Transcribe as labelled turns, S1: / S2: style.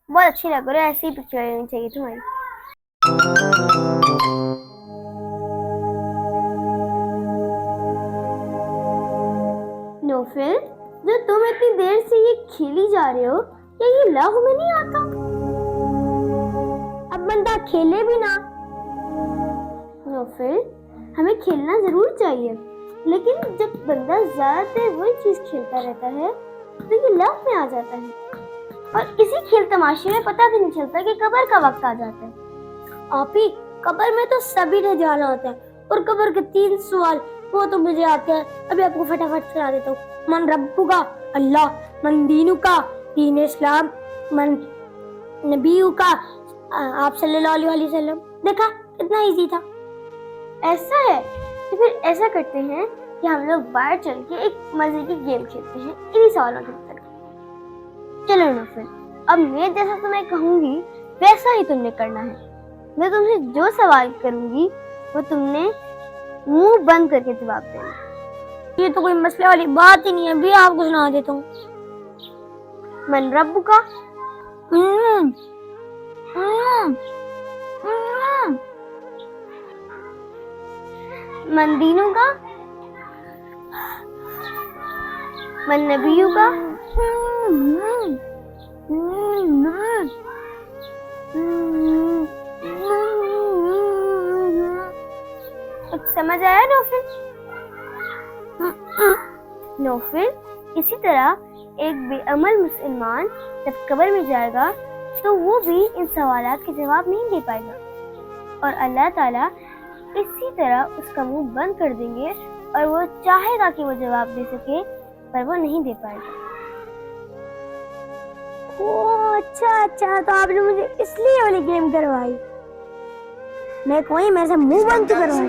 S1: बहुत अच्छी लग रही है, ऐसी पिक्चर लेनी चाहिए तुम्हारी। नौफिल, जो तुम इतनी देर से ये खेली जा रहे हो, क्या ये लव में नहीं आता? अब बंदा खेले भी ना। नौफिल, हमें खेलना जरूर चाहिए, लेकिन जब बंदा ज्यादा देर वही चीज खेलता रहता है तो ये लव में आ जाता है, और इसी खेल तमाशे में पता भी नहीं चलता कि कब्र का वक्त आ जाता है। आपी, कब्र में तो सभी ने जाना होता है, और कब्र के 3 सवाल वो तो मुझे आते हैं। अभी आपको फटाफट सुना देता हूँ। मन रब्बुका, अल्लाह। मन दीनुका, दीन इस्लाम। मन नबीयुका, आप सल्लल्लाहु अलैहि वसल्लम। देखा कितना इजी था। ऐसा है तो फिर ऐसा करते हैं कि हम लोग बाहर चल के एक मजे की गेम खेलते हैं इन्हीं सवालों के उत्तर। चलो ना फिर, अब मैं जैसा तुम्हें कहूंगी वैसा ही तुमने करना है। मैं तुमसे जो सवाल करूंगी वो तुमने मुंह बंद करके जवाब देना। ये तो कोई मसले वाली बात ही नहीं है, अभी आपको सुना देता हूँ। मन रब्बुका, मन दीनुका, मन नबीयुका, समझ आया नौफिल? नौफिल, इसी तरह एक बेअमल मुसलमान जब कब्र में जाएगा तो वो भी इन सवालात के जवाब नहीं दे पाएगा, और अल्लाह ताला इसी तरह उसका मुंह बंद कर देंगे, और वो चाहेगा कि वो जवाब दे सके पर वो नहीं दे पाएगा। ओह अच्छा, तो आपने मुझे इसलिए वाली गेम करवाई। मैं कोई मेरे से मुंह बंद करवाई।